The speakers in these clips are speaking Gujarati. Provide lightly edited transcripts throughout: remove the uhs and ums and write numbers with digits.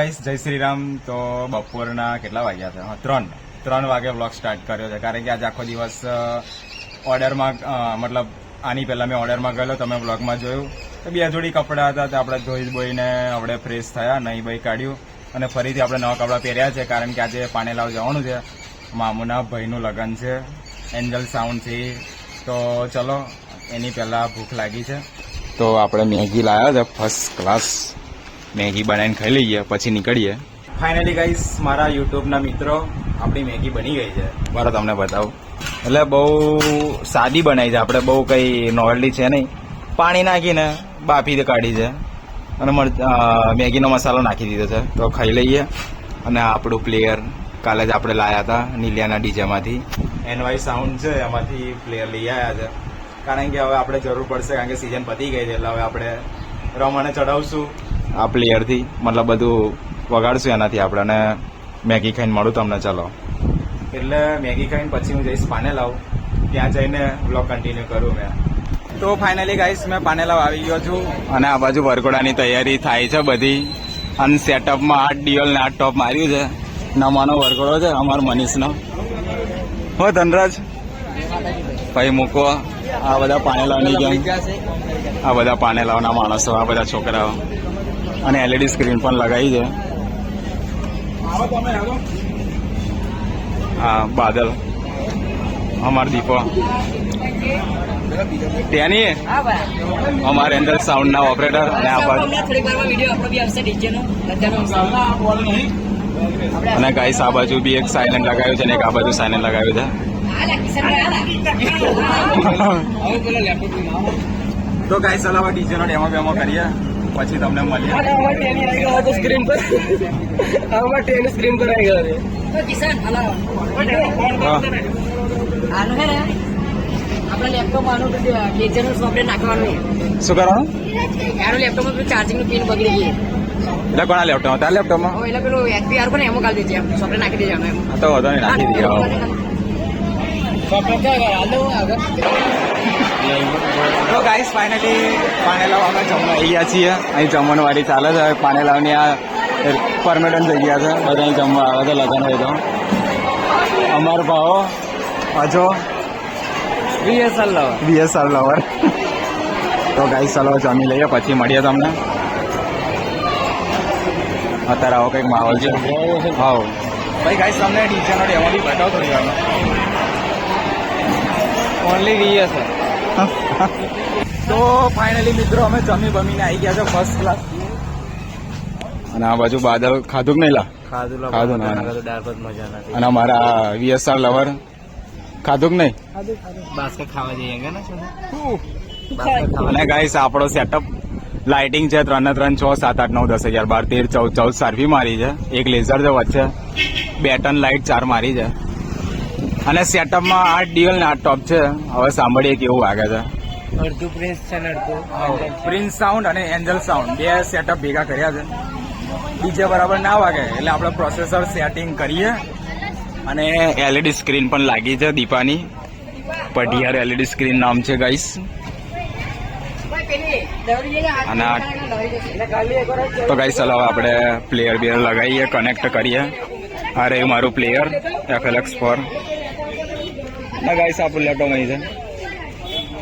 ગાઈસ, જય શ્રી રામ. તો બપોરના કેટલા વાગ્યા છે? 3 વાગે વ્લોગ સ્ટાર્ટ કર્યો છે, કારણ કે આજે આખો દિવસ ઓર્ડરમાં મતલબ આની પહેલા મેં ઓર્ડરમાં ગયેલો, તમે વ્લોગમાં જોયું. તો 2 જોડી કપડાં હતા, તો આપણે ધોઈ બોઈને આપણે ફ્રેશ થયા, નહીં ભાઈ કાઢ્યું અને ફરીથી આપણે નવા કપડાં પહેર્યા છે, કારણ કે આજે પાનેલાવ જવાનું છે. મામુના ભાઈનું લગ્ન છે, એન્જલ સાઉન્ડથી. તો ચલો, એની પહેલાં ભૂખ લાગી છે, તો આપણે મેગી લાવ્યા છે. ફર્સ્ટ ક્લાસ મેગી બનાવીને ખાઈ લઈએ, પછી નીકળીએ. ફાઇનલી ગાઈસ, મારા યુટ્યુબના મિત્રો, આપણી મેગી બની ગઈ છે. બરાબર, તમને બતાવું. એટલે બહુ સાદી બનાવી છે, આપણે બહુ કંઈ નોવેલ્ટી છે નહીં. પાણી નાખીને બાફી કાઢી છે અને મેગીનો મસાલો નાખી દીધો છે. તો ખાઈ લઈએ. અને આપણું પ્લેયર કાલે જ આપણે લાવ્યા હતા નીલિયાના ડીજેમાંથી, એનવાય સાઉન્ડ છે, એમાંથી પ્લેયર લઈ આવ્યા છે. કારણ કે હવે આપણે જરૂર પડશે, કારણ કે સિઝન પતી ગઈ છે, એટલે હવે આપણે રમને ચડાવશું આ પ્લેયરથી, મતલબ બધું વગાડશું એનાથી આપણે. અને મેગી ખાઈને મળું તમને. ચાલો, એટલે મેગી ખાઈને પછી હું જઈશ પાનેલાવ, ત્યાં જઈને વ્લોગ કન્ટિન્યુ કરું મેં. તો ફાઇનલી ગાઈસ, મેં પાનેલાવ આવી ગયો છું અને આ બાજુ વરઘોડાની તૈયારી થાય છે બધી. અને સેટઅપમાં 8 ડિયોલ ને 8 ટોપ માર્યું છે. નમાનો વરઘોડો છે અમારો મનીષનો. હો ધનરાજ ભાઈ મૂકો. આ બધા પાનેલાવની ગેમ, આ બધા પાનેલાવના માણસો, આ બધા છોકરાઓ. અને LED સ્ક્રીન પણ લગાવી છે. હા, બાદલ અમાર દીપો, ત્યાંની અમારે એન્જલ સાઉન્ડ ના ઓપરેટર. અને ગાઈસ, આ બાજુ બી એક સાયલેન્ટ લગાવ્યું છે ને એક આ બાજુ સાયલેન્ટ લગાવ્યું છે. તો ગાઈસ, ચલાવો ડીજે નો ડેમો બેમો કરીએ, પછી તમને મળીએ. સ્ક્રીન પર સ્ક્રીન પર આવી ગયો છે કિસાન. આનું હે ને આપણા લેપટોપમાં આનું ડીજેનું સોફ્ટવેર નાખવાનું. શું કરવાનું? આનું લેપટોપમાં ચાર્જિંગનું પિન બગડી ગઈ. એટલે કોના લેપટોપ? તારા લેપટોપમાં? એટલે પેલું એચપીઆર કોને એમો કાઢી દેજે, સોફ્ટવેર નાખી દેજે. તો વધો નહીં, નાખી દઈએ. તો ગાઈસ, ફાઇનલી પાનેલાવ અમે જમવા આવી ગયા છીએ. અહીં જમવાની વાડી ચાલે છે. પાનેલાવની આ પરમેનન્ટ જગ્યા છે, બધા અહીં જમવા આવે છે લગ્ન હોય તો. અમાર ભાવો હજો VSR લવર. તો ગાઈસ, ચાલો જમી લઈએ, પછી મળીએ તમને. અત્યારે આવો કંઈક માહોલ છે. હા ભાઈ, ગાઈસ તમને ડીજેનો ડેમો બી બતાવો થોડી વારમાં. Only VSR. તો ફાઇનલી મિત્રો, અમે જમી બમીને આવી ગયા છે ફર્સ્ટ ક્લાસ. અને આ બાજુ બાદલ ખાધું કે નહીં? ખાધું ને. અને અમારા VSR લવર ખાધું કે નહીં? બાસ્કેટ ખાવા જઈએ ને. અને ગાઈસ, આપણો સેટઅપ લાઇટિંગ છે 3 ને 3 6 7 8 9 10 11 12 13 14 સાર્ફી મારી છે. એક લેઝર છે વચ્ચે, 2 ટન લાઇટ 4 મારી છે. અને સેટઅપમાં 8 ડિયલ ને 8 ટોપ છે. હવે સાંભળીએ કેવું વાગે છે. અડધું પ્રિન્સ છે ને અડધું પ્રિન્સ સાઉન્ડ અને એન્જલ સાઉન્ડ, 2 સેટઅપ ભેગા કર્યા છે. ડીજે બરાબર ના વાગે એટલે આપણે પ્રોસેસર સેટિંગ કરીએ. અને LED સ્ક્રીન પણ લાગી છે દીપાની, પઢિયાર LED સ્ક્રીન નામ છે ગાઈસ. અને તો ગાઈસ, ચાલો આપણે પ્લેયર બેર લગાવીએ, કનેક્ટ કરીએ. આ રહ્યું મારું પ્લેયર FLX4. ના ગાઈસ, આપણું લેપટોપ અહીં છે.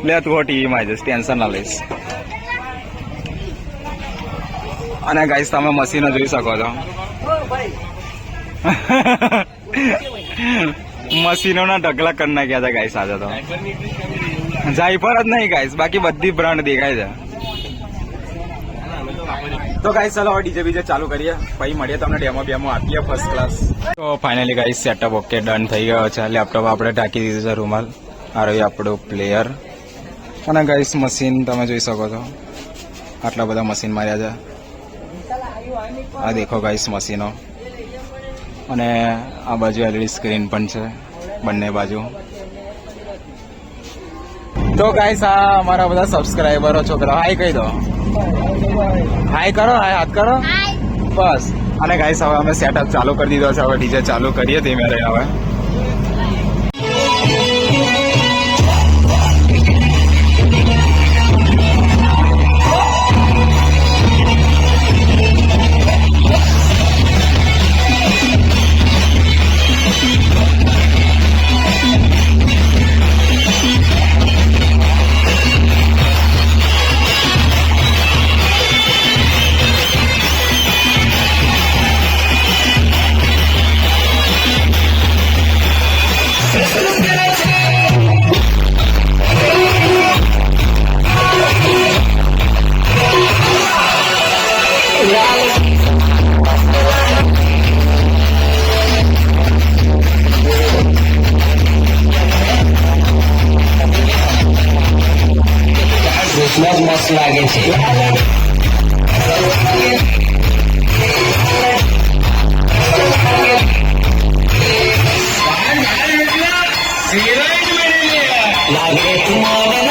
લે તું ટીવીમાં જઈશ, ટેન્શન ના લઈશ. અને ગાઈસ, તમે મશીનો જોઈ શકો છો. મશીનોના ઢગલા કરી નાખ્યા છે ગાઈસ આજે તો. જાયફર જ નહીં ગાઈસ, બાકી બધી બ્રાન્ડ દેખાય છે. તો ગાઈસ, ચાલો હવે ડીજે બીજે ચાલુ કરીએ, પછી મળીએ તમને. ડેમો બેમો આપીએ ફર્સ્ટ ક્લાસ. તો finally guys, setup okay done થઈ ગયો છે. લેપટોપ આપણે ઢાંકી દીધું છે રૂમાલ. આ રહ્યું આપણું પ્લેયર. અને ગાઈસ, મશીન તમે જોઈ શકો છો, આટલા બધા મશીન માર્યા છે. આ દેખો ગાઈસ મશીનો. અને આ બાજુ LED સ્ક્રીન પણ છે બંને બાજુ. તો ગાઈસ, આ અમારા બધા સબસ્ક્રાઈબરો છોકરા, હાય કહી દો. હાય કરો, હાય હાથ કરો, બસ. અને ગાઈસ, હવે અમે સેટઅપ ચાલુ કરી દીધો છે. હવે ડીજે ચાલુ કરીએ ધીમે રહી. હવે મસ્ત લાગે છે. લાગે તું મને